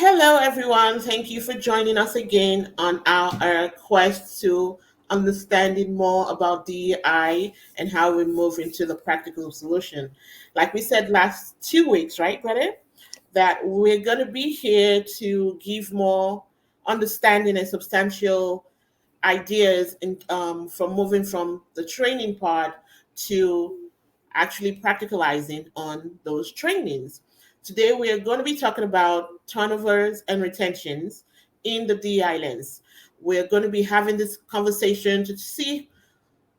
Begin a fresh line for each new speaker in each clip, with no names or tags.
Hello, everyone. Thank you for joining us again on our quest to understanding more about DEI and how we move into the practical solution. Like we said last 2 weeks, right, Greta? That we're going to be here to give more understanding and substantial ideas from moving from the training part to actually practicalizing on those trainings. Today, we are going to be talking about turnovers and retentions in the DI lens. We're going to be having this conversation to see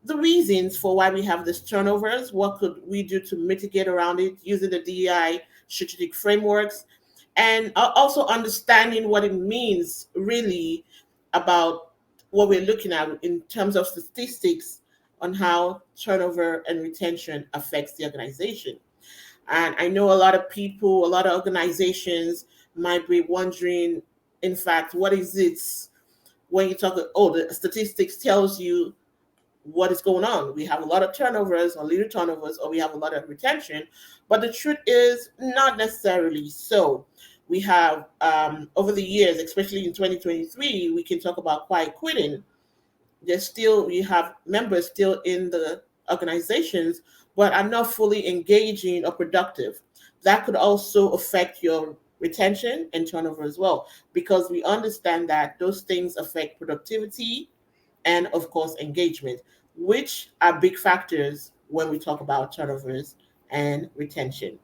the reasons for why we have these turnovers. What could we do to mitigate around it using the DEI strategic frameworks, and also understanding what it means really about what we're looking at in terms of statistics on how turnover and retention affects the organization. And I know a lot of people, a lot of organizations might be wondering, in fact, what is it when you talk, oh, the statistics tells you what is going on. We have a lot of turnovers or leader turnovers, or we have a lot of retention. But the truth is not necessarily so. We have, over the years, especially in 2023, we can talk about quiet quitting. There's still, we have members still in the organizations, but are not fully engaging or productive. That could also affect your retention and turnover as well, because we understand that those things affect productivity and of course engagement, which are big factors when we talk about turnovers and retention.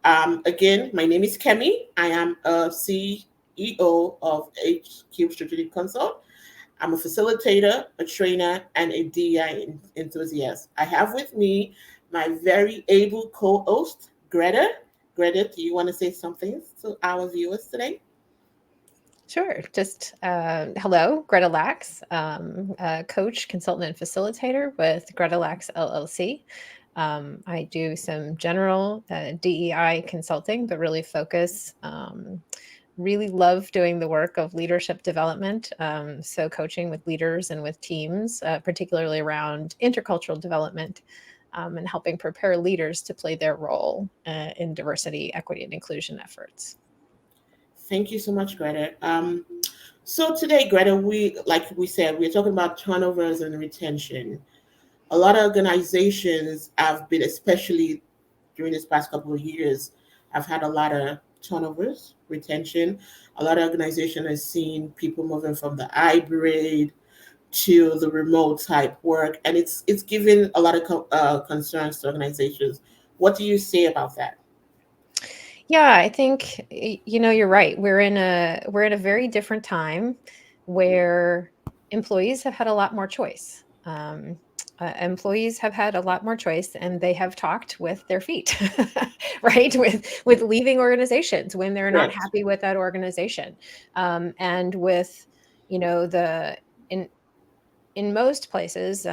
Again, my name is Kemi. I am a CEO of HQ Strategic Consult. I'm a facilitator, a trainer, and a DEI enthusiast. I have with me my very able co-host, Greta. Greta, do you want to say something to our viewers today?
Sure. Just hello, Greta Lax, coach, consultant, and facilitator with Greta Lax LLC. I do some general DEI consulting, but really focus. Really love doing the work of leadership development. So, coaching with leaders and with teams, particularly around intercultural development. And helping prepare leaders to play their role in diversity, equity, and inclusion efforts.
Thank you so much, Greta. So today, Greta, like we said, we're talking about turnovers and retention. A lot of organizations have been, especially during this past couple of years, have had a lot of turnovers, retention. A lot of organizations have seen people moving from the hybrid to the remote type work, and it's given a lot of concerns to organizations. What do you say about that?
Yeah, I think you're right. We're in a very different time where employees have had a lot more choice. Employees have had a lot more choice, and they have talked with their feet, right? With leaving organizations when they're not
Correct.
happy with that organization, and with the in most places,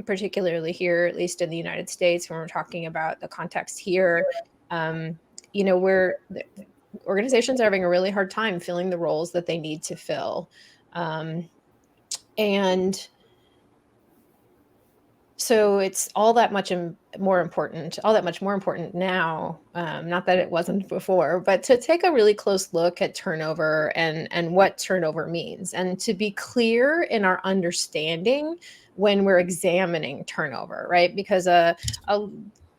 particularly here, at least in the United States, when we're talking about the context here, um, where organizations are having a really hard time filling the roles that they need to fill. Um, and so it's all that much more important now. Not that it wasn't before, but to take a really close look at turnover and what turnover means, and to be clear in our understanding when we're examining turnover, right? Because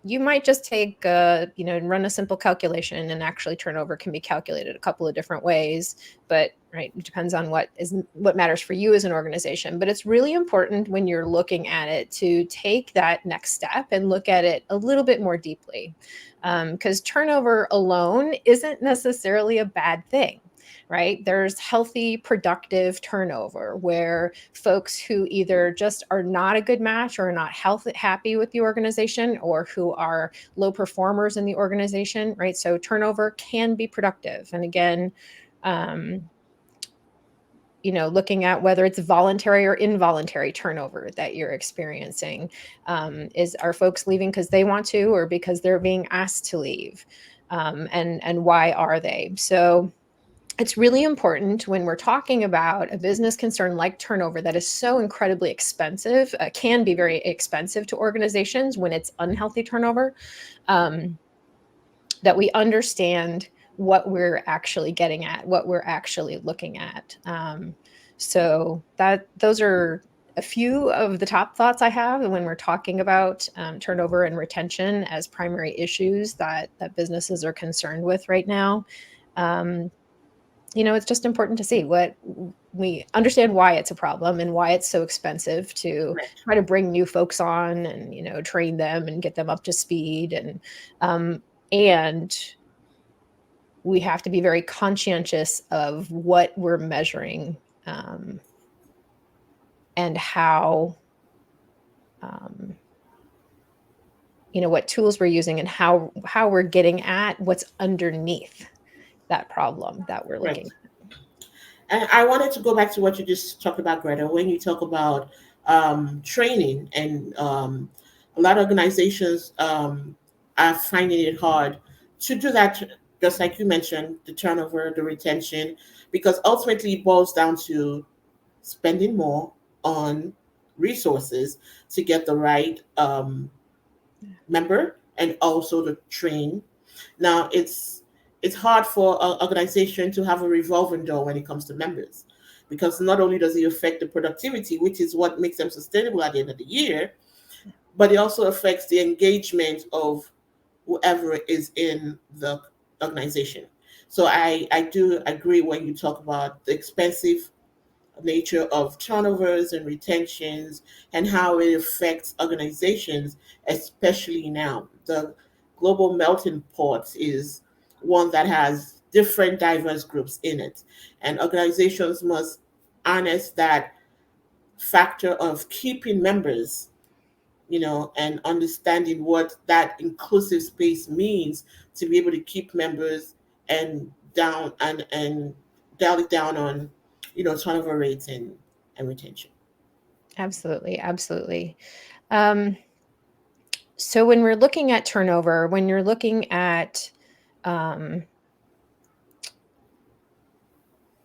you might just take and run a simple calculation, and actually turnover can be calculated a couple of different ways, but right, it depends on what matters for you as an organization. But it's really important when you're looking at it to take that next step and look at it a little bit more deeply, because turnover alone isn't necessarily a bad thing. Right? There's healthy, productive turnover where folks who either just are not a good match or are not happy with the organization, or who are low performers in the organization, right? So turnover can be productive. And again, um, looking at whether it's voluntary or involuntary turnover that you're experiencing. Are folks leaving because they want to, or because they're being asked to leave? And why are they? So it's really important when we're talking about a business concern like turnover that is so incredibly expensive, can be very expensive to organizations when it's unhealthy turnover, that we understand what we're actually getting at, what we're actually looking at. So those are a few of the top thoughts I have when we're talking about turnover and retention as primary issues that businesses are concerned with right now. Um, it's just important to see what we understand why it's a problem and why it's so expensive to
Correct.
try to bring new folks on and train them and get them up to speed and we have to be very conscientious of what we're measuring um, and how um, what tools we're using and how we're getting at what's underneath that problem that we're looking
Correct. And I wanted to go back to what you just talked about, Greta, when you talk about training, and a lot of organizations are finding it hard to do that, just like you mentioned, the turnover, the retention, because ultimately it boils down to spending more on resources to get the right member and also to train. Now it's hard for an organization to have a revolving door when it comes to members, because not only does it affect the productivity, which is what makes them sustainable at the end of the year, but it also affects the engagement of whoever is in the organization. So I do agree when you talk about the expensive nature of turnovers and retentions and how it affects organizations, especially now. The global melting pot is one that has different diverse groups in it, and organizations must harness that factor of keeping members, and understanding what that inclusive space means to be able to keep members and down and dial it down on, turnover rates and retention.
absolutely, absolutely. um, so when we're looking at turnover, when you're looking at um,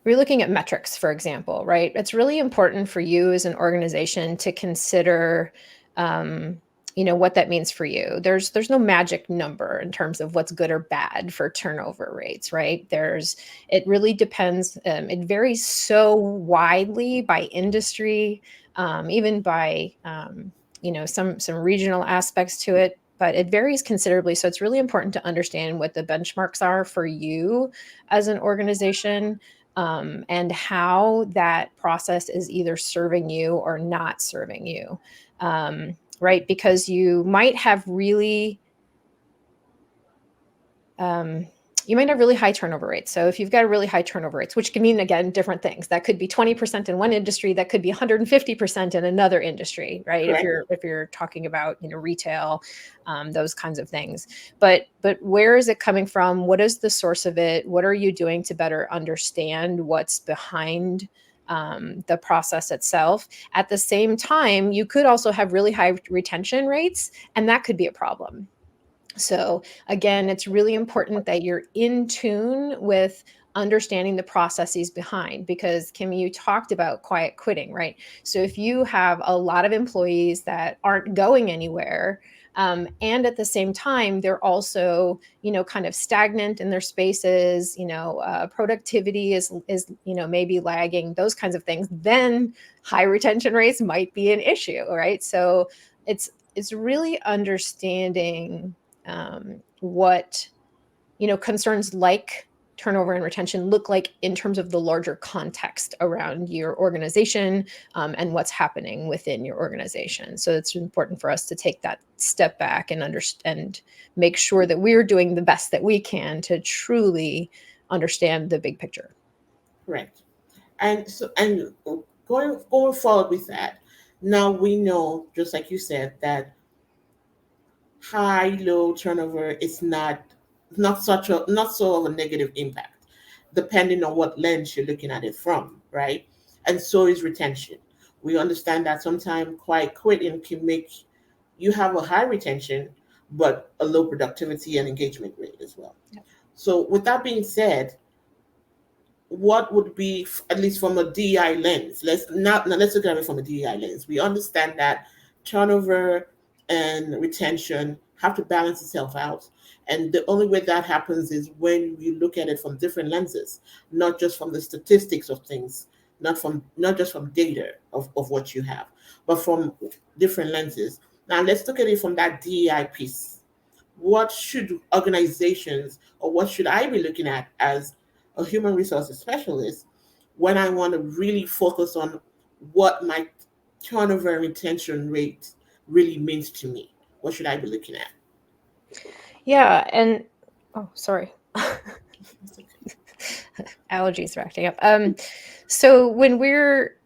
we're looking at metrics, for example, right? It's really important for you as an organization to consider, um, what that means for you. There's no magic number in terms of what's good or bad for turnover rates, right? It really depends. It varies so widely by industry, even by some regional aspects to it. But it varies considerably. So it's really important to understand what the benchmarks are for you as an organization, and how that process is either serving you or not serving you. Right? Because um, you might have really high turnover rates. So if you've got a really high turnover rates, which can mean, again, different things, that could be 20% in one industry, that could be 150% in another industry, right? If
Correct.
you're talking about retail, those kinds of things. But where is it coming from? What is the source of it? What are you doing to better understand what's behind the process itself? At the same time, you could also have really high retention rates, and that could be a problem. So, again, it's really important that you're in tune with understanding the processes behind, because Kimmy, you talked about quiet quitting, right? So if you have a lot of employees that aren't going anywhere, and at the same time they're also kind of stagnant in their spaces, productivity is maybe lagging, those kinds of things, then high retention rates might be an issue, right? So it's really understanding what concerns like turnover and retention look like in terms of the larger context around your organization, and what's happening within your organization. So it's important for us to take that step back and understand, make sure that we're doing the best that we can to truly understand the big picture.
Correct. And going forward with that, now we know, just like you said, that high low turnover is not so of a negative impact, depending on what lens you're looking at it from, right? And so is retention. We understand that sometimes quiet quitting can make you have a high retention but a low productivity and engagement rate as well. So with that being said, what would be, at least from a DEI lens? Let's look at it from a DEI lens. We understand that turnover and retention have to balance itself out. And the only way that happens is when we look at it from different lenses, not just from the statistics of things, not just from data of what you have, but from different lenses. Now let's look at it from that DEI piece. What should organizations, or what should I be looking at as a human resources specialist when I want to really focus on what my turnover and retention rate really means to me? What should I be looking at?
Yeah, and oh, sorry. Allergies are acting up. So when you're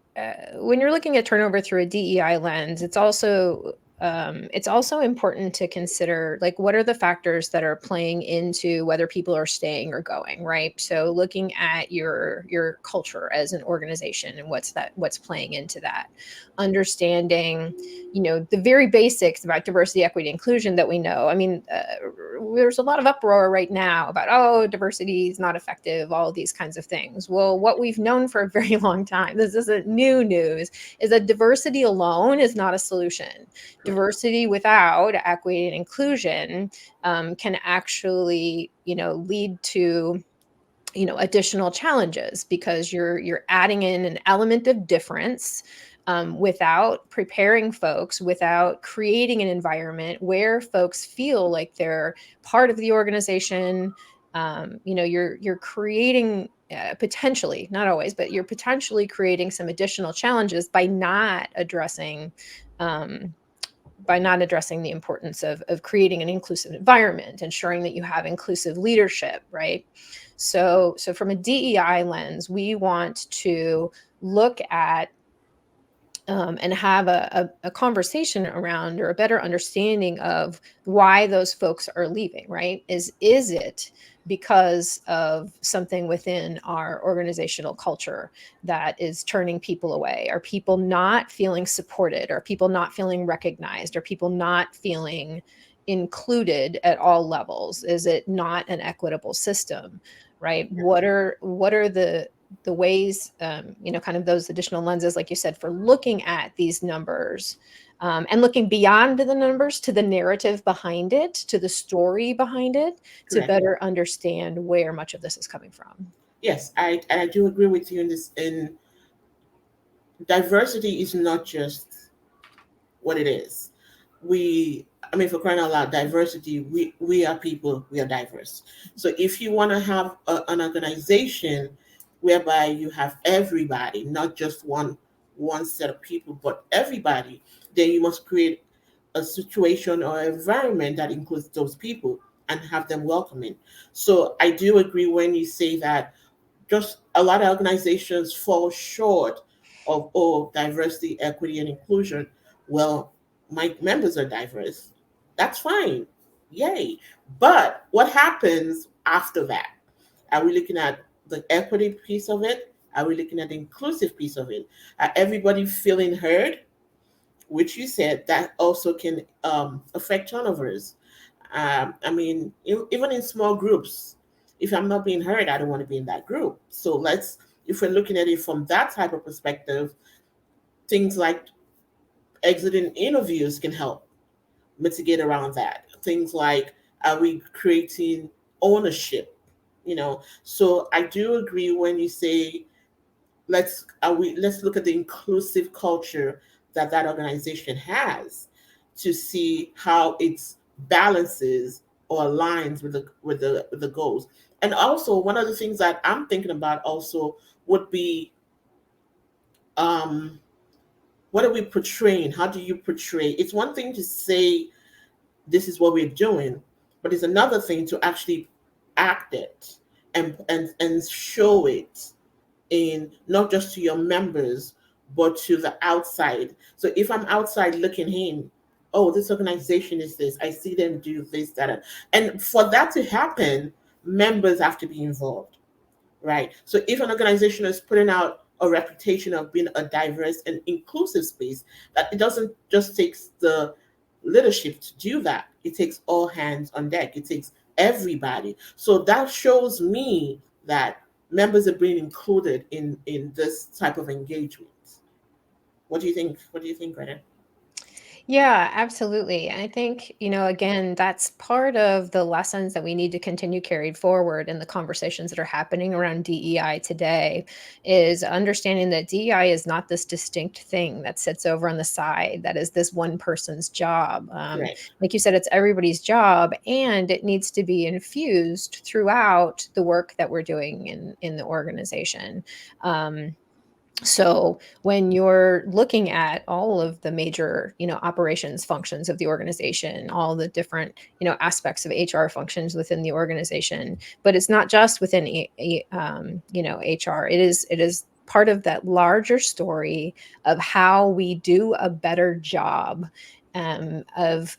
looking at turnover through a DEI lens, it's also important to consider, like, what are the factors that are playing into whether people are staying or going, right? So looking at your culture as an organization and what's playing into that, understanding, the very basics about diversity, equity, inclusion that we know. I mean, there's a lot of uproar right now about, oh, diversity is not effective, all these kinds of things. Well, what we've known for a very long time, this isn't new news, is that diversity alone is not a solution. Diversity without equity and inclusion can actually, lead to additional challenges, because you're adding in an element of difference, without preparing folks, without creating an environment where folks feel like they're part of the organization. You're creating, potentially, not always, but you're potentially creating some additional challenges um, by not addressing the importance of creating an inclusive environment, ensuring that you have inclusive leadership, right? So from a DEI lens, we want to look at, and have a conversation around, or a better understanding of why those folks are leaving, right? Is it because of something within our organizational culture that is turning people away? Are people not feeling supported? Are people not feeling recognized? Are people not feeling included at all levels? Is it not an equitable system, right? What are the ways, kind of those additional lenses, like you said, for looking at these numbers, and looking beyond the numbers to the narrative behind it, to the story behind it, to
Correct.
better understand where much of this is coming from.
Yes, I do agree with you in this. In diversity is not just what it is. I mean, for crying out loud, diversity, we are people, we are diverse. So if you want to have an organization whereby you have everybody, not just one set of people, but everybody, then you must create a situation or environment that includes those people and have them welcoming. So I do agree when you say that just a lot of organizations fall short of, oh, diversity, equity, and inclusion. Well, my members are diverse. That's fine. Yay. But what happens after that? Are we looking at the equity piece of it? Are we looking at the inclusive piece of it? Are everybody feeling heard? Which you said that also can affect turnovers. I mean, even in small groups, if I'm not being heard, I don't want to be in that group. So if we're looking at it from that type of perspective, things like exiting interviews can help mitigate around that. Things like, are we creating ownership? So I do agree when you say let's look at the inclusive culture that organization has to see how it balances or aligns with the goals. And also, one of the things that I'm thinking about also would be, um, what are we portraying? How do you portray? It's one thing to say this is what we're doing, but it's another thing to actually act it and show it in, not just to your members but to the outside. So if I'm outside looking in, oh, this organization is this, I see them do this, that, and for that to happen, members have to be involved, right? So if an organization is putting out a reputation of being a diverse and inclusive space, that it doesn't just takes the leadership to do that. It takes all hands on deck. It takes everybody. So that shows me that members are being included in this type of engagement. What do you think? What do you think, Greta?
Yeah, absolutely. And I think, again, that's part of the lessons that we need to continue carried forward in the conversations that are happening around DEI today is understanding that DEI is not this distinct thing that sits over on the side, that is this one person's job.
Correct.
Like you said, it's everybody's job, and it needs to be infused throughout the work that we're doing in the organization. Um, so when you're looking at all of the major, operations functions of the organization, all the different, aspects of HR functions within the organization, but it's not just within, HR. It is part of that larger story of how we do a better job of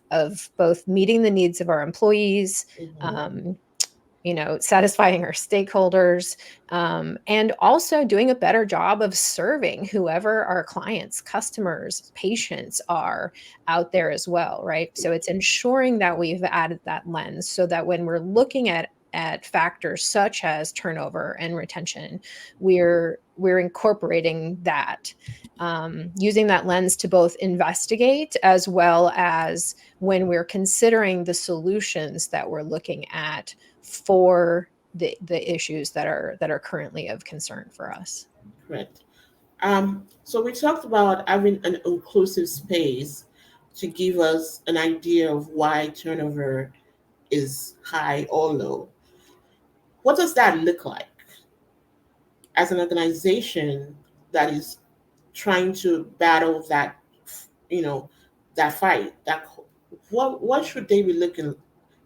both meeting the needs of our employees,
Hmm.
um, satisfying our stakeholders, and also doing a better job of serving whoever our clients, customers, patients are out there as well, right? So it's ensuring that we've added that lens so that when we're looking at factors such as turnover and retention, we're incorporating that, using that lens to both investigate as well as when we're considering the solutions that we're looking at for the issues that are currently of concern for us.
Correct. So we talked about having an inclusive space to give us an idea of why turnover is high or low. What does that look like as an organization that is trying to battle that, you know, that fight? That what should they be looking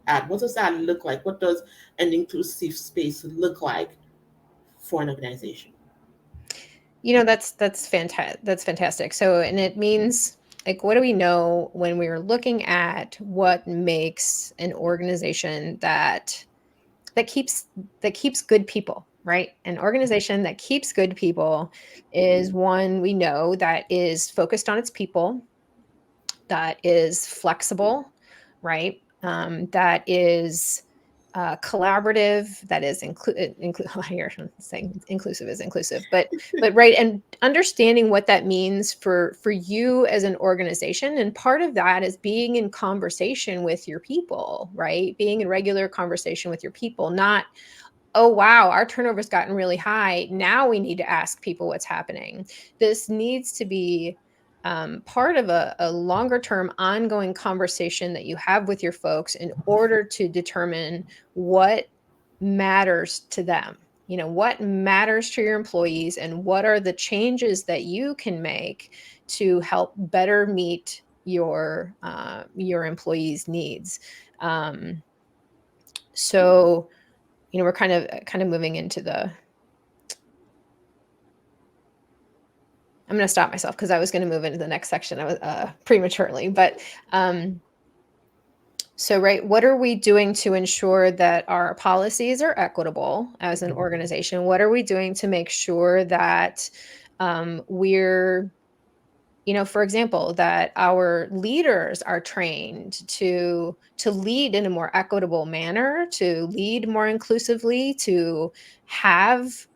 at? What does that look like? What does an inclusive space look like for an organization?
That's fantastic. That's fantastic. So, and it means, like, what do we know when we're looking at what makes an organization that keeps that keeps good people, right? An organization that keeps good people is one we know that is focused on its people, that is flexible, right? That is collaborative, that is here I'm saying inclusive is inclusive, but right, and understanding what that means for you as an organization, and part of that is being in conversation with your people, right? Being in regular conversation with your people, not, oh wow, our turnover's gotten really high, now we need to ask people what's happening. This needs to be part of a longer term ongoing conversation that you have with your folks in order to determine what matters to them, what matters to your employees, and what are the changes that you can make to help better meet your employees needs. Um, so we're kind of moving into the, I'm going to stop myself because I was going to move into the next section. I was prematurely, but so, right, what are we doing to ensure that our policies are equitable as an organization? What are we doing to make sure that we're, for example, that our leaders are trained to lead in a more equitable manner, to lead more inclusively, to have,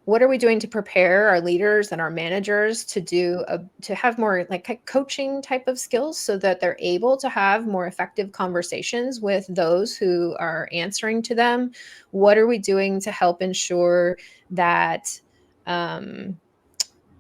what are we doing to prepare our leaders and our managers to have more like coaching type of skills so that they're able to have more effective conversations with those who are answering to them? What are we doing to help ensure that um,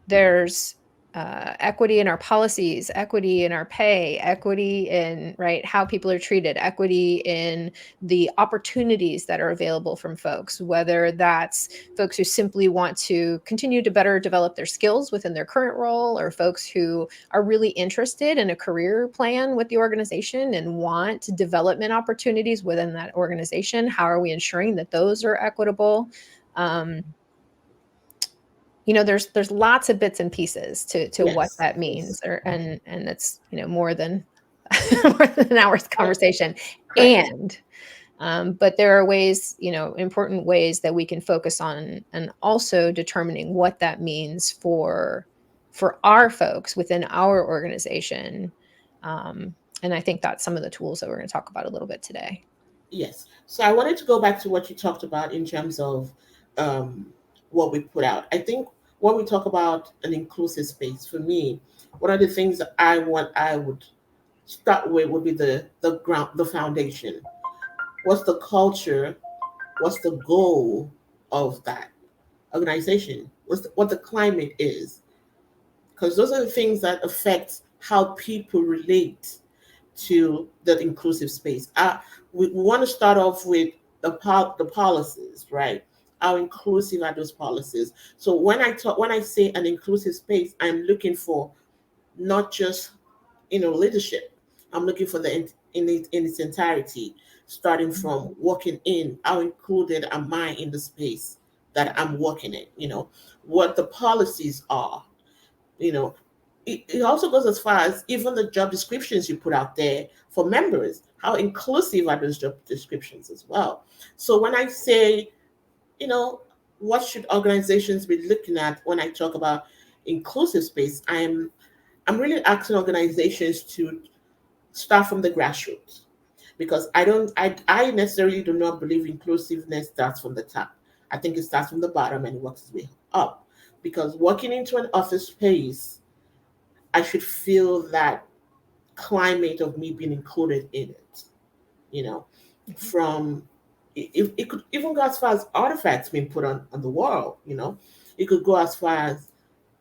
there's equity in our policies, equity in our pay, equity in, right, how people are treated, equity in the opportunities that are available from folks, whether that's folks who simply want to continue to better develop their skills within their current role, or folks who are really interested in a career plan with the organization and want development opportunities within that organization. How are we ensuring that those are equitable? Um, there's lots of bits and pieces to what
Yes,
that
yes.
means, and it's, more than more than an hour's
Oh,
conversation.
correct.
And but there are ways, important ways that we can focus on, and also determining what that means for our folks within our organization. And I think that's some of the tools that we're going to talk about a little bit today.
Yes. So I wanted to go back to what you talked about in terms of um, what we put out. I think when we talk about an inclusive space, for me, one of the things that I would start with would be the ground, the foundation. What's the culture? What's the goal of that organization? What the climate is? Because those are the things that affect how people relate to the inclusive space. We want to start off with the policies, right? How inclusive are those policies? So when I say an inclusive space, I'm looking for not just leadership. I'm looking for in its entirety, starting from walking in. How included am I in the space that I'm working in? What the policies are. You know, it also goes as far as even the job descriptions you put out there for members. How inclusive are those job descriptions as well? So when I say, you know, what should organizations be looking at when I talk about inclusive space, I'm really asking organizations to start from the grassroots, because I necessarily do not believe inclusiveness starts from the top. I think it starts from the bottom and works its way up. Because walking into an office space, I should feel that climate of me being included in it. You know, from it could even go as far as artifacts being put on the wall. It could go as far as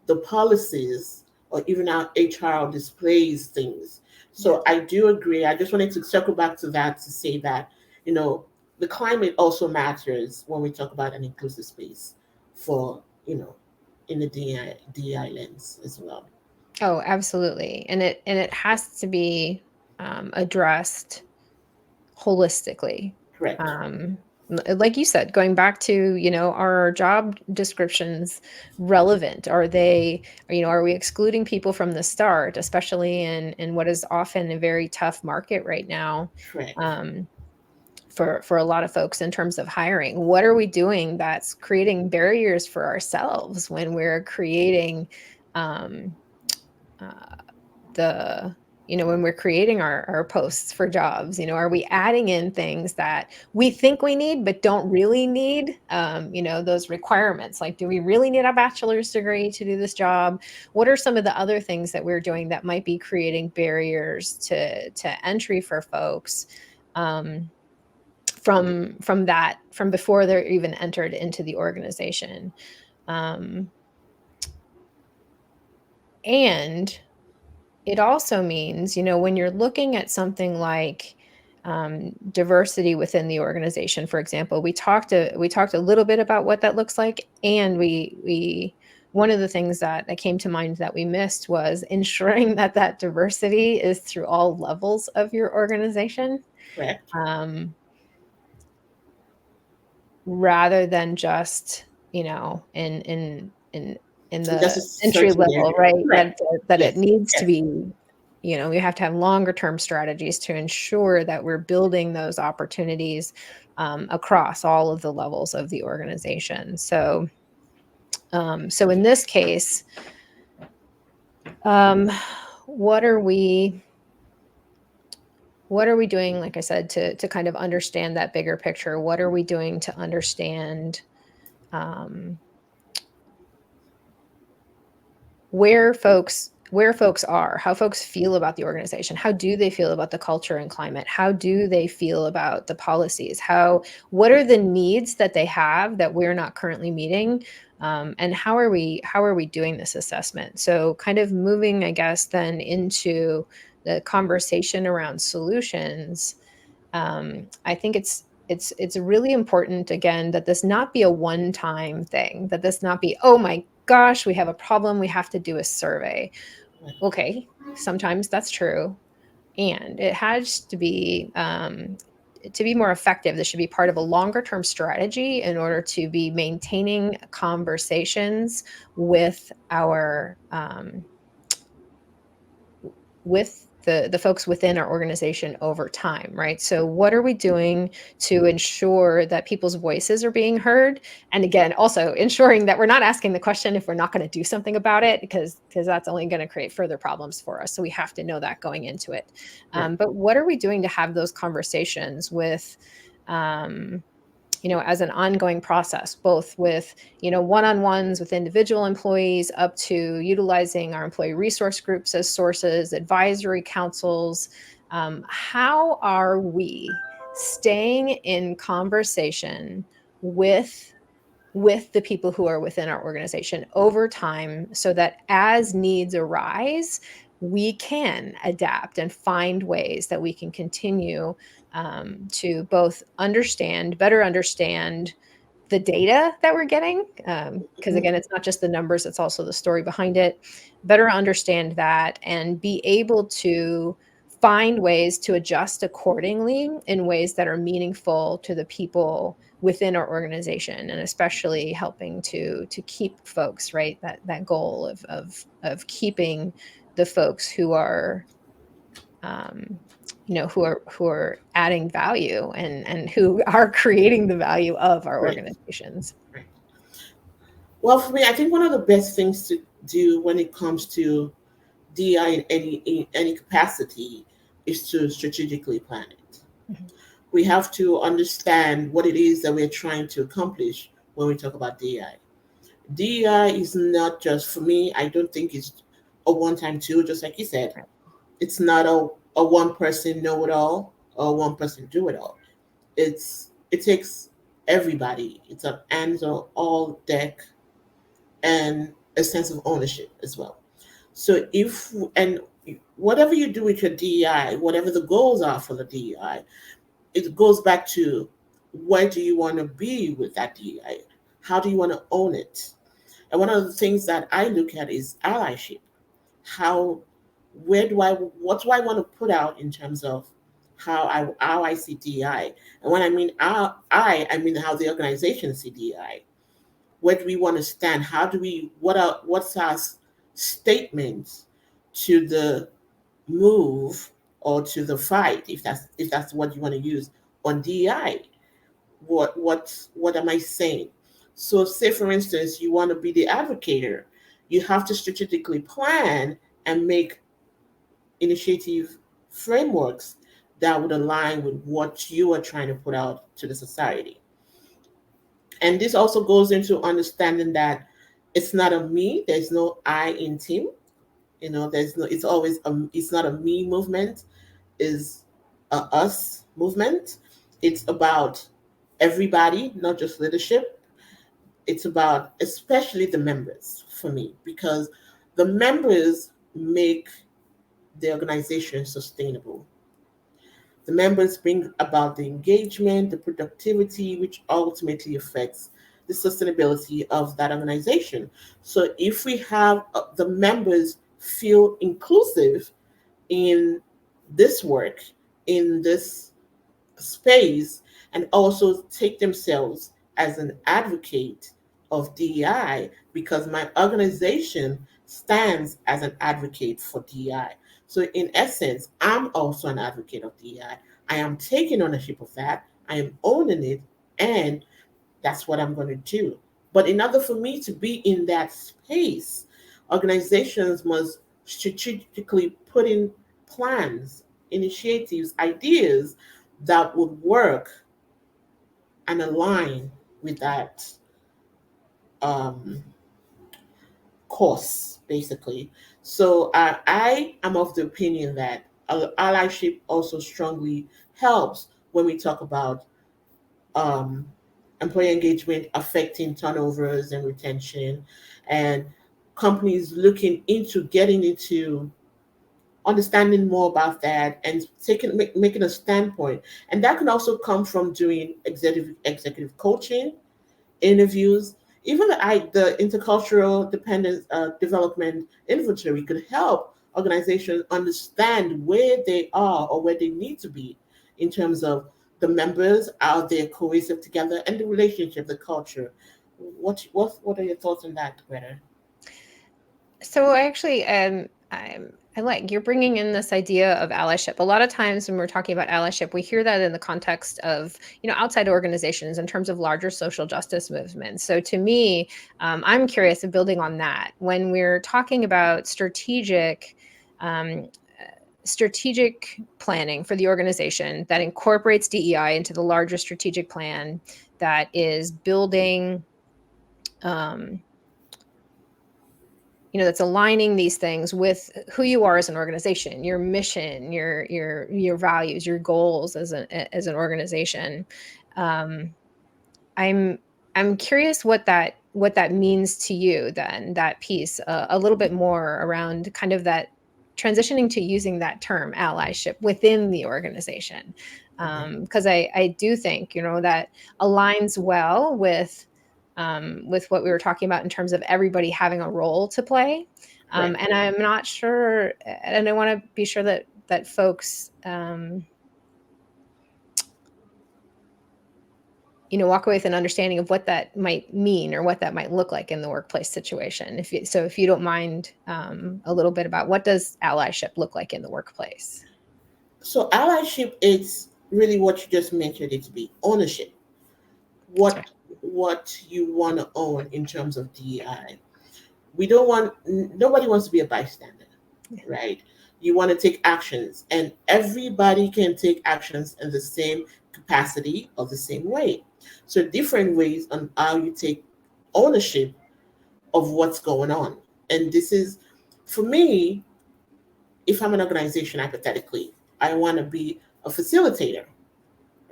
the policies or even how HR displays things.
Yeah.
So I do agree. I just wanted to circle back to that to say that, you know, the climate also matters when we talk about an inclusive space for, in the DI lens as well.
Oh, absolutely. And it has to be addressed holistically.
Correct.
Um, like you said, going back to, are our job descriptions relevant? Are they, are we excluding people from the start, especially in what is often a very tough market right now?
Correct.
Um, for a lot of folks in terms of hiring, what are we doing that's creating barriers for ourselves when we're creating um, uh, the when we're creating our posts for jobs, are we adding in things that we think we need but don't really need? Those requirements, like, do we really need a bachelor's degree to do this job? What are some of the other things that we're doing that might be creating barriers to entry for folks, um, from before they're even entered into the organization? um, and it also means, when you're looking at something like diversity within the organization, for example, we talked a little bit about what that looks like, and we one of the things that came to mind that we missed was ensuring that diversity is through all levels of your organization,
Correct.
um, rather than just in
And just
the
a
entry
certain
level,
area.
right?
Correct.
That it
Yes.
needs to
Yes.
be, we have to have longer term strategies to ensure that we're building those opportunities across all of the levels of the organization. So in this case, um, what are we what are we doing, like I said, to kind of understand that bigger picture? What are we doing to understand um, where folks are, how folks feel about the organization, how do they feel about the culture and climate, how do they feel about the policies, what are the needs that they have that we're not currently meeting, and how are we doing this assessment? So kind of moving, I guess, then into the conversation around solutions. I think it's really important, again, that this not be a one-time thing, that this not be, oh my gosh, we have a problem, we have to do a survey. Okay, sometimes that's true, and it has to be more effective. This should be part of a longer term strategy in order to be maintaining conversations with our with the folks within our organization over time, right? So what are we doing to ensure that people's voices are being heard? And again, also ensuring that we're not asking the question if we're not going to do something about it, because that's only going to create further problems for us. So we have to know that going into it.
Correct.
But what are we doing to have those conversations with um, as an ongoing process, both with, one-on-ones with individual employees up to utilizing our employee resource groups as sources, advisory councils. How are we staying in conversation with the people who are within our organization over time so that as needs arise, we can adapt and find ways that we can continue to both better understand the data that we're getting, because
Mhm.
again, it's not just the numbers, it's also the story behind it. Better understand that and be able to find ways to adjust accordingly in ways that are meaningful to the people within our organization, and especially helping to keep folks, right, that goal of keeping the folks who are um, who are adding value and who are creating the value of our
Right.
organizations.
Right. Well, for me, I think one of the best things to do when it comes to DI in any capacity is to strategically plan it.
Mhm.
We have to understand what it is that we're trying to accomplish when we talk about DI. DEI is not just for me. I don't think it's a one-time tool. Just like you said,
Right.
it's not a one person know it all or one person do it all. It takes everybody. It's an hands on all deck and a sense of ownership as well. So if and whatever you do with your DEI, whatever the goals are for the DEI, it goes back to where do you want to be with that DEI? How do you want to own it? And one of the things that I look at is allyship. How, what do I want to put out in terms of how I see DEI? And when I mean I mean how the organization see DEI. Where do we want to stand? What's our statement to the move or to the fight, if that's what you want to use on DEI? What am I saying? So say for instance you want to be the advocator, you have to strategically plan and make initiative frameworks that would align with what you are trying to put out to the society. And this also goes into understanding that it's not a me, there's no I in team. There's no it's not a me movement, is a us movement. It's about everybody, not just leadership. It's about especially the members for me, because the members make the organization sustainable. The members bring about the engagement, the productivity, which ultimately affects the sustainability of that organization. So if we have the members feel inclusive in this work, in this space, and also take themselves as an advocate of DEI, because my organization stands as an advocate for DEI. So, in essence, I'm also an advocate of DEI. I am taking ownership of that, I am owning it, and that's what I'm going to do. But in order for me to be in that space, organizations must strategically put in plans, initiatives, ideas that would work and align with that um, course, basically. So I am of the opinion that allyship also strongly helps when we talk about um, employee engagement affecting turnovers and retention, and companies looking into getting into understanding more about that and making a standpoint. And that can also come from doing executive coaching, interviews, even the intercultural dependence development inventory could help organizations understand where they are or where they need to be in terms of the members, are they cohesive together, and the relationship, the culture. What are your thoughts on that, Greta?
So I actually, I like you're bringing in this idea of allyship. A lot of times when we're talking about allyship, we hear that in the context of, outside organizations in terms of larger social justice movements. So to me, I'm curious of building on that when we're talking about strategic. Um, strategic planning for the organization that incorporates DEI into the larger strategic plan, that is building, um, that's aligning these things with who you are as an organization, your mission, your values, your goals as an organization. Um, I'm I'm curious what that means to you then, that piece, a little bit more around kind of that transitioning to using that term allyship within the organization.
Mhm.
Because I do think, that aligns well with what we were talking about in terms of everybody having a role to play.
Right.
And I'm not sure, and I want to be sure that folks, walk away with an understanding of what that might mean or what that might look like in the workplace situation. If you don't mind, a little bit about what does allyship look like in the workplace?
So allyship is really what you just mentioned it to be ownership.
That's right.
What you want to own in terms of DEI. We don't want nobody wants to be a bystander,
Yeah.
right? You want to take actions, and everybody can take actions in the same capacity or the same way. So different ways on how you take ownership of what's going on. And this is, for me, if I'm an organization, hypothetically, I want to be a facilitator,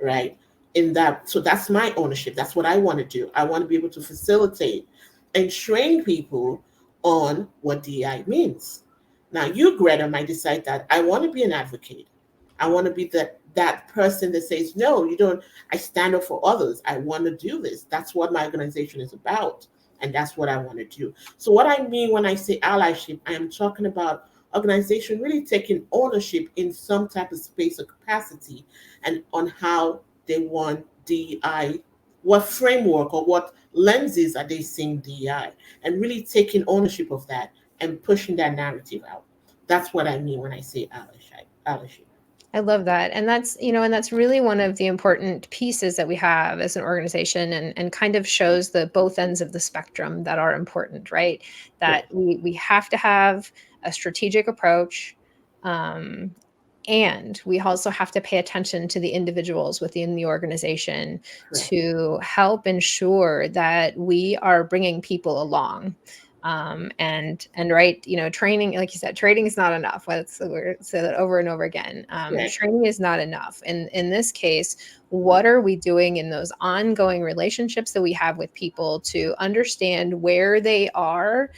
right? In that, so that's my ownership. That's what I want to do. I want to be able to facilitate and train people on what DEI means. Now, you, Greta, might decide that I want to be an advocate. I want to be that person that says, no, you don't. I stand up for others. I want to do this. That's what my organization is about, and that's what I want to do. So, what I mean when I say allyship, I am talking about organization really taking ownership in some type of space or capacity, and on how they want DEI, what framework or what lenses are they seeing DEI, and really taking ownership of that and pushing that narrative out. That's what I mean when I say allyship. Allyship.
I love that. And that's really one of the important pieces that we have as an organization, and kind of shows the both ends of the spectrum that are important, right? That
Correct.
we have to have a strategic approach. Um, and we also have to pay attention to the individuals within the organization
Correct.
to help ensure that we are bringing people along. And right, training, like you said, training is not enough. We're say that over and over again.
Correct.
Training is not enough. In this case, what are we doing in those ongoing relationships that we have with people to understand where they are?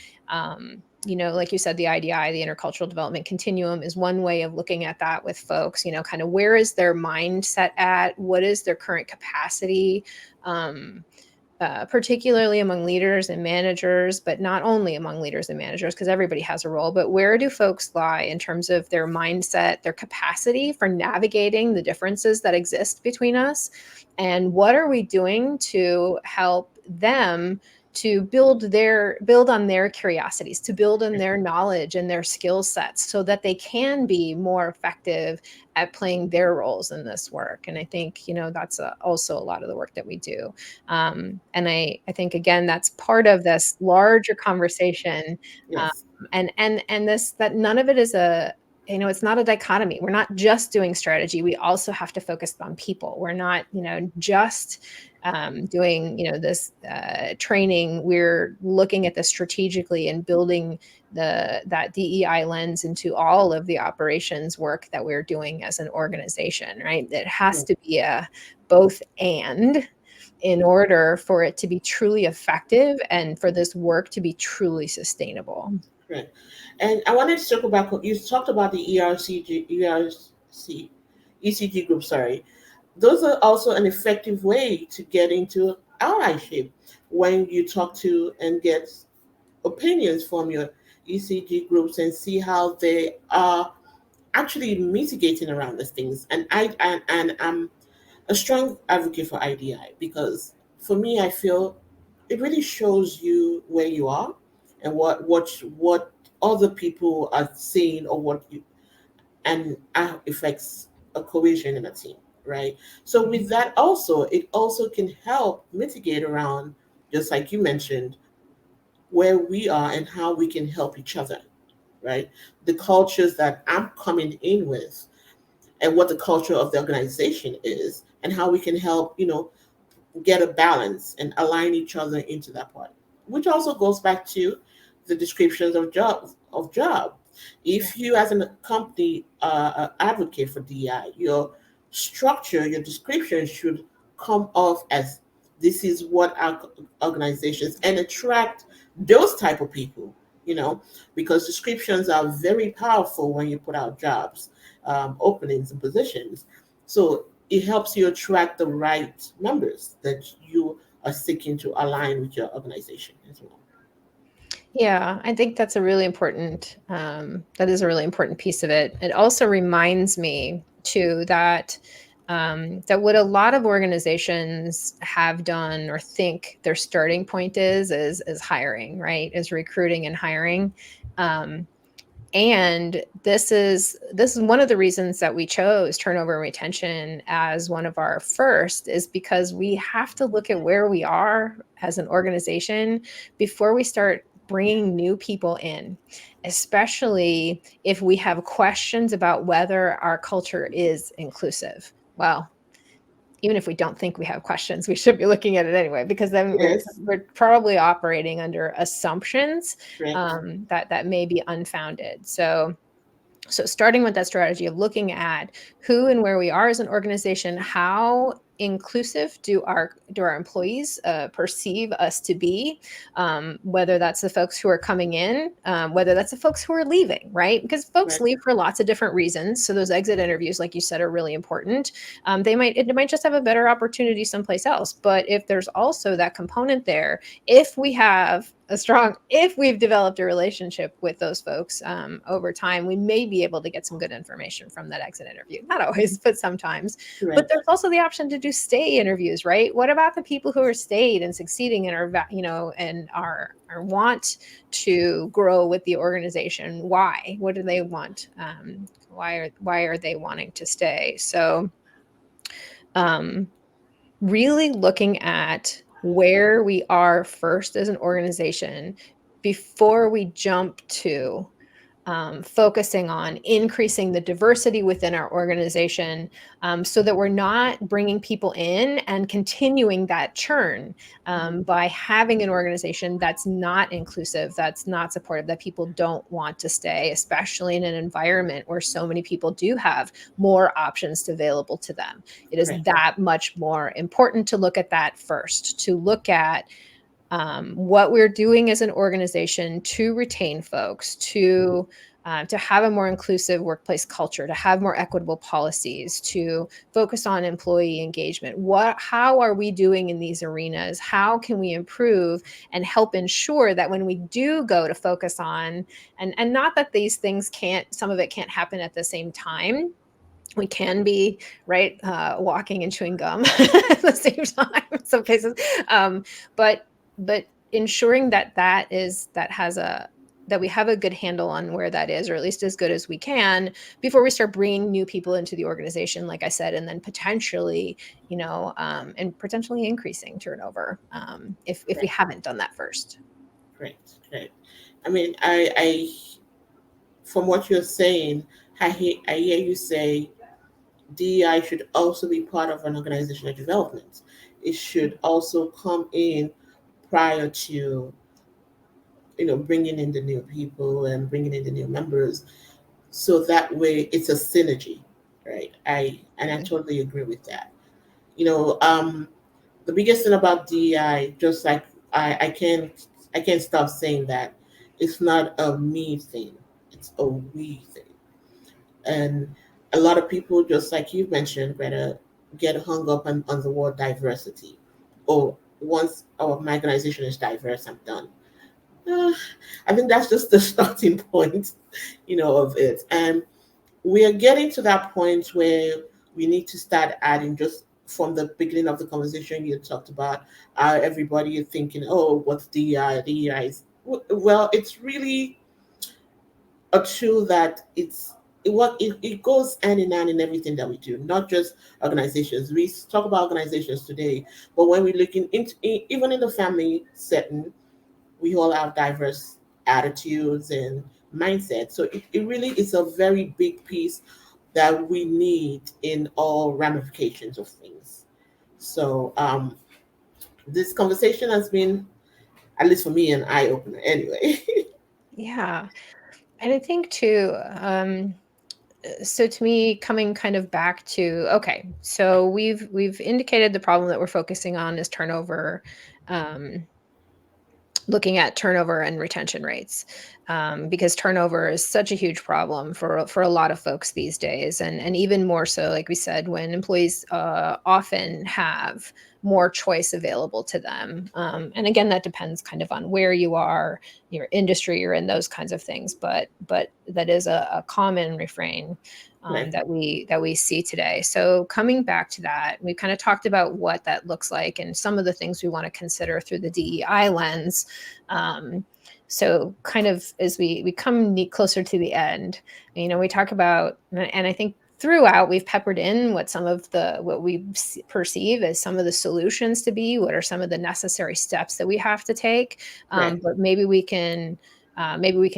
Like you said, the IDI, the intercultural development continuum, is one way of looking at that with folks. Kind of where is their mindset at? What is their current capacity? Um, Particularly among leaders and managers, but not only among leaders and managers, because everybody has a role. But where do folks lie in terms of their mindset, their capacity for navigating the differences that exist between us? And what are we doing to help them to build on their curiosities, to build on their knowledge and their skill sets so that they can be more effective at playing their roles in this work? And I think, that's also a lot of the work that we do. And I think, again, that's part of this larger conversation. Um,
Yes.
and this, that none of it is it's not a dichotomy. We're not just doing strategy. We also have to focus on people. We're not, just doing, this training. We're looking at this strategically and building that DEI lens into all of the operations work that we're doing as an organization, right? It has
Yes.
to be a both and, in order for it to be truly effective and for this work to be truly sustainable.
Correct. And I wanted to circle back. You talked about the ECG group. Sorry, those are also an effective way to get into allyship when you talk to and get opinions from your ECG groups and see how they are actually mitigating around these things. And I'm a strong advocate for IDI because for me, I feel it really shows you where you are and what other people are seeing or what you and how affects a cohesion in a team, right? So with that also, it also can help mitigate around, just like you mentioned, where we are and how we can help each other, right? The cultures that I'm coming in with, and what the culture of the organization is, and how we can help, get a balance and align each other into that part. Which also goes back to the descriptions of job.
Right.
If you as a company advocate for DI, your structure, your description should come off as this is what our organizations, and attract those type of people, you know, because descriptions are very powerful when you put out jobs, openings and positions. So it helps you attract the right members that you are seeking to align with your organization as well.
Yeah, I think that's a really important, that is a really important piece of it. It also reminds me too that that what a lot of organizations have done or think their starting point is hiring, right? Is recruiting and hiring. Um, and this is one of the reasons that we chose turnover and retention as one of our first, is because we have to look at where we are as an organization before we start bringing new people in, especially if we have questions about whether our culture is inclusive. Well, even if we don't think we have questions, we should be looking at it anyway, because then we're
Yes,
we're probably operating under assumptions
correct,
that may be unfounded. So starting with that strategy of looking at who and where we are as an organization, how inclusive do our employees perceive us to be, whether that's the folks who are coming in, whether that's the folks who are leaving, right? Because folks
correct,
leave for lots of different reasons. So those exit interviews, like you said, are really important. It might just have a better opportunity someplace else. But if there's also that component there, if we've developed a relationship with those folks over time, we may be able to get some good information from that exit interview. Not always, but sometimes. But
correct,
there's also the option to do stay interviews, right? What about the people who are stayed and succeeding and are want to grow with the organization? Why? What do they want? Why are they wanting to stay? So um, really looking at where we are first as an organization before we jump to focusing on increasing the diversity within our organization, so that we're not bringing people in and continuing that churn, by having an organization that's not inclusive, that's not supportive, that people don't want to stay, especially in an environment where so many people do have more options available to them. It is
correct,
that much more important to look at that first, to look at what we're doing as an organization to retain folks, to have a more inclusive workplace culture, to have more equitable policies, to focus on employee engagement. How are we doing in these arenas? How can we improve and help ensure that when we do go to focus on, and not that these things can't, some of it can't happen at the same time. We can be right, walking and chewing gum at the same time in some cases, um, but ensuring that we have a good handle on where that is, or at least as good as we can, before we start bringing new people into the organization, like I said, and then potentially, and potentially increasing turnover, if we
correct,
haven't done that first.
correct, correct. I mean, from what you're saying, I hear you say DEI should also be part of an organizational development. It should also come in prior to, bringing in the new people and bringing in the new members, so that way it's a synergy, right? I totally agree with that. You know, the biggest thing about DEI, just like I can't stop saying that it's not a me thing, it's a we thing. And a lot of people, just like you mentioned, Greta, get hung up on the word diversity. Oh, once my organization is diverse, I'm done. Uh, I think that's just the starting point, of it. And we are getting to that point where we need to start adding, just from the beginning of the conversation you talked about, everybody is thinking, oh, what's DEI? DEI is, well, it's really a tool that it goes hand in hand in everything that we do, not just organizations. We talk about organizations today, but when we look into, even in the family setting, we all have diverse attitudes and mindset. So it really is a very big piece that we need in all ramifications of things. So this conversation has been, at least for me, an eye opener. Anyway.
Yeah. And I think too, so to me, coming kind of back to, okay, so we've indicated the problem that we're focusing on is turnover, um, looking at turnover and retention rates, because turnover is such a huge problem for a lot of folks these days, and even more so, like we said, when employees often have more choice available to them. And again, that depends kind of on where you are, your industry you're in, those kinds of things. But that is a common refrain.
Right.
That we see today. So coming back to that, we kind of talked about what that looks like and some of the things we want to consider through the DEI lens. um, so kind of as we come closer to the end, we talk about, and I think throughout we've peppered in what we perceive as some of the solutions to be, what are some of the necessary steps that we have to take.
Right.
But maybe we can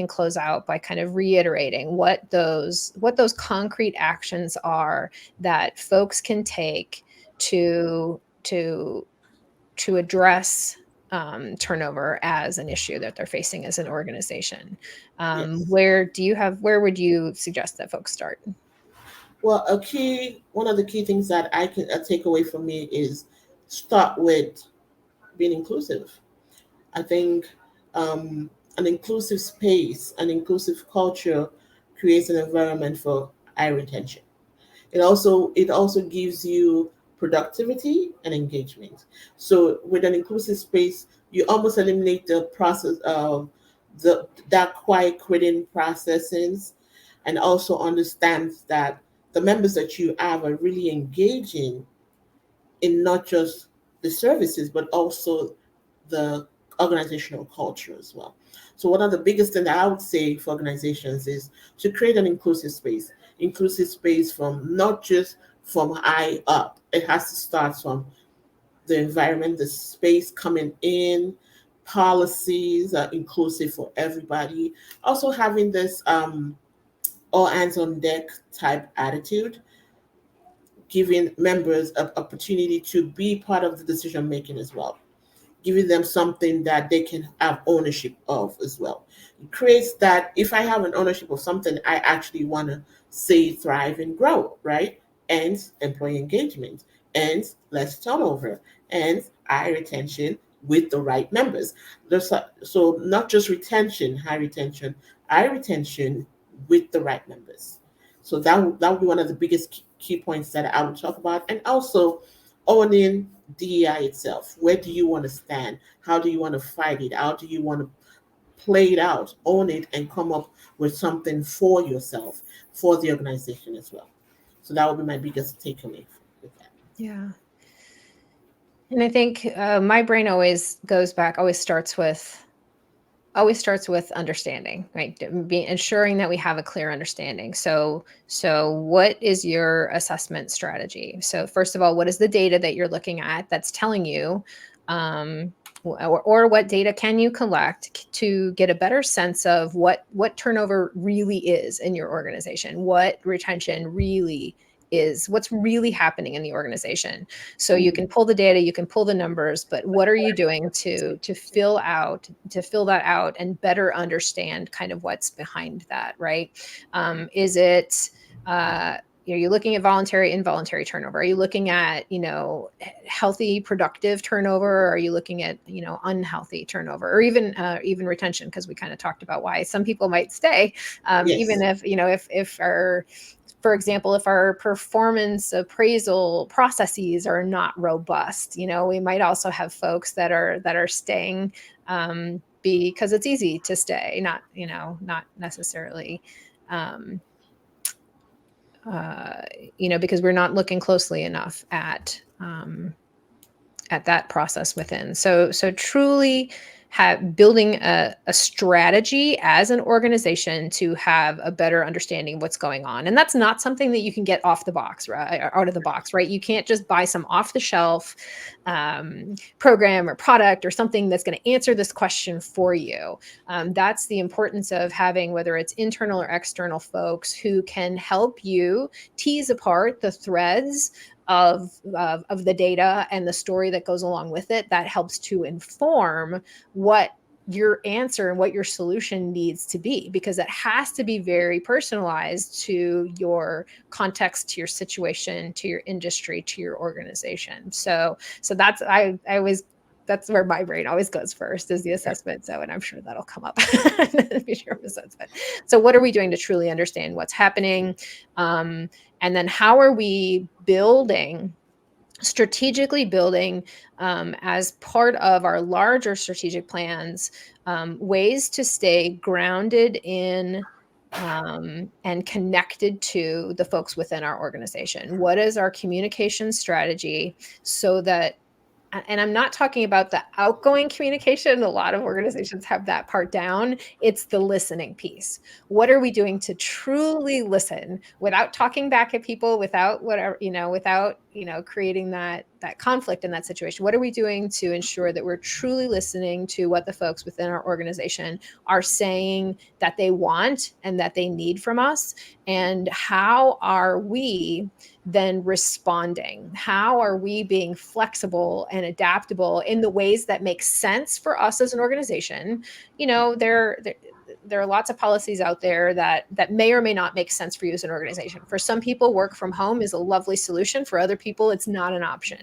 close out by kind of reiterating what those concrete actions are that folks can take to address turnover as an issue that they're facing as an organization.
Yes.
Where would you suggest that folks start?
Well, one of the key things that I can take away from me is start with being inclusive. I think an inclusive space, an inclusive culture creates an environment for high retention. It also gives you productivity and engagement. So with an inclusive space, you almost eliminate the process of that quiet quitting processes, and also understands that the members that you have are really engaging in not just the services but also the organizational culture as well. So one of the biggest things that I would say for organizations is to create an inclusive space from not just from high up. It has to start from the environment, the space coming in, policies are inclusive for everybody. Also having this all hands on deck type attitude, giving members an opportunity to be part of the decision making as well, giving them something that they can have ownership of as well. It creates that if I have an ownership of something, I actually want to see thrive and grow, right? And employee engagement, and less turnover, and high retention with the right members. So not just retention, high retention with the right members. So that would be one of the biggest key points that I would talk about, and also owning DEI itself. Where do you want to stand? How do you want to fight it? How do you want to play it out? Own it and come up with something for yourself, for the organization as well. So that would be my biggest takeaway with that.
Yeah. And I think my brain always starts with understanding, right? Ensuring that we have a clear understanding. So what is your assessment strategy? So first of all, what is the data that you're looking at that's telling you, um, or what data can you collect to get a better sense of what turnover really is in your organization, what retention really is, what's really happening in the organization. So you
Mhm.
can pull the data, you can pull the numbers, but what are you doing to fill that out and better understand kind of what's behind that, right? Is it are you looking at voluntary, involuntary turnover? Are you looking at healthy, productive turnover? Or are you looking at unhealthy turnover, or even retention? Because we kind of talked about why some people might stay, even
Yes.
if if our for example, if our performance appraisal processes are not robust, we might also have folks that are staying because it's easy to stay, not necessarily, um, uh, because we're not looking closely enough at that process within. So truly building a strategy as an organization to have a better understanding of what's going on. And that's not something that you can get off the box, right? Out of the box, right? You can't just buy some off the shelf program or product or something that's going to answer this question for you. That's the importance of having, whether it's internal or external folks who can help you tease apart the threads of the data and the story that goes along with it, that helps to inform what your answer and what your solution needs to be, because it has to be very personalized to your context, to your situation, to your industry, to your organization. So that's I always that's where my brain always goes first, is the assessment. So, and I'm sure that'll come up in the future episodes. But so, what are we doing to truly understand what's happening? And then how are we strategically building, as part of our larger strategic plans, ways to stay grounded in, and connected to the folks within our organization? What is our communication strategy so that, and I'm not talking about the outgoing communication. A lot of organizations have that part down. It's the listening piece. What are we doing to truly listen without talking back at people, without whatever, without, creating that conflict in that situation? What are we doing to ensure that we're truly listening to what the folks within our organization are saying that they want and that they need from us? And how are we then responding? How are we being flexible and adaptable in the ways that make sense for us as an organization? There are lots of policies out there that may or may not make sense for you as an organization. For some people, work from home is a lovely solution. For other people, it's not an option.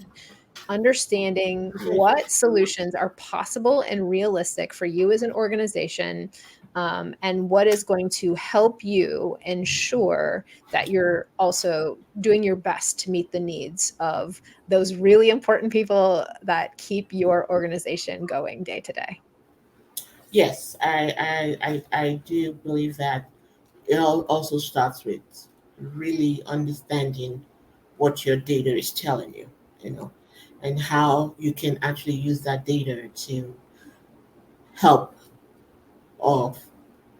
Understanding what solutions are possible and realistic for you as an organization, and what is going to help you ensure that you're also doing your best to meet the needs of those really important people that keep your organization going day to day.
Yes, I do believe that it all also starts with really understanding what your data is telling you, you know, and how you can actually use that data to help or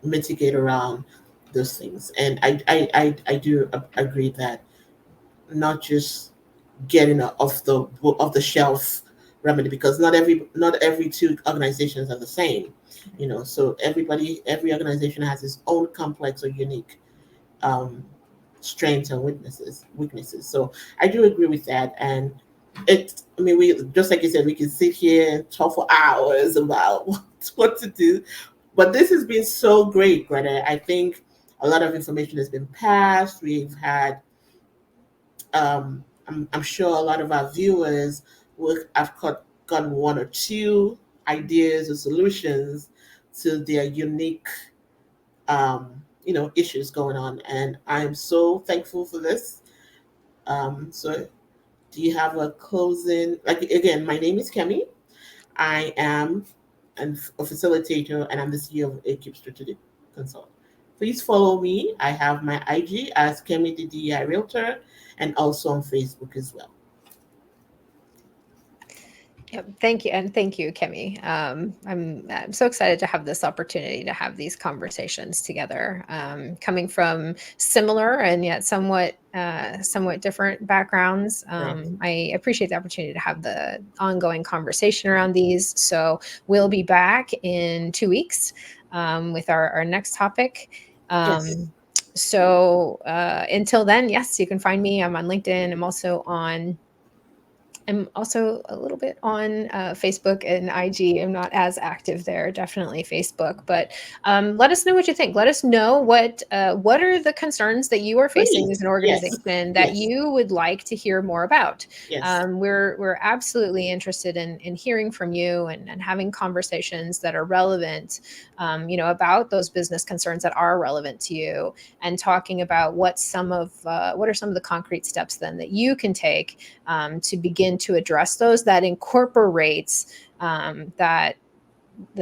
mitigate around those things. And I do agree that not just getting a off the shelf remedy, because not every two organizations are the same, so every organization has its own complex or unique um, strengths and weaknesses. So I do agree with that. And we, just like you said, we can sit here and talk for hours about what to do, but this has been so great, Greta. I think a lot of information has been passed. We've had, I'm sure a lot of our viewers will have gotten one or two ideas or solutions to their unique, issues going on. And I'm so thankful for this. So, do you have a closing? Like, again, my name is Kemi. I am a facilitator, and I'm the CEO of Equipe Strategic Consult. Please follow me. I have my IG as Kemi the DEI Realtor, and also on Facebook as well.
Yep. Thank you. And thank you, Kemi. I'm so excited to have this opportunity to have these conversations together, coming from similar and yet somewhat different backgrounds.
Right.
I appreciate the opportunity to have the ongoing conversation around these. So we'll be back in 2 weeks, with our next topic.
Yes.
So until then, yes, you can find me. I'm also a little bit on Facebook and IG. I'm not as active there, definitely Facebook. But let us know what you think. Let us know what are the concerns that you are facing as
Please.
an
Yes.
organization that
Yes.
you would like to hear more about.
Yes.
We're absolutely interested in hearing from you and having conversations that are relevant, about those business concerns that are relevant to you, and talking about what are some of the concrete steps then that you can take, to begin to address those, that incorporates, that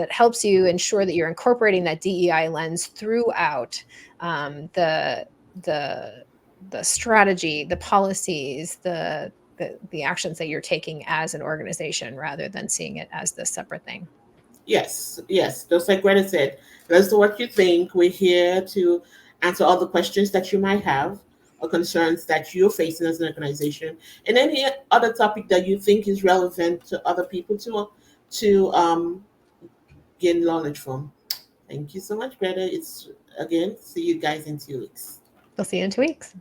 helps you ensure that you're incorporating that DEI lens throughout, the the the strategy, the policies, the actions that you're taking as an organization, rather than seeing it as this separate thing.
Yes. Just like Greta said, let's do what you think. We're here to answer all the questions that you might have or concerns that you're facing as an organization, and any other topic that you think is relevant to other people to gain knowledge from. Thank you so much, Greta. It's again, see you guys in 2 weeks.
We'll see you in 2 weeks.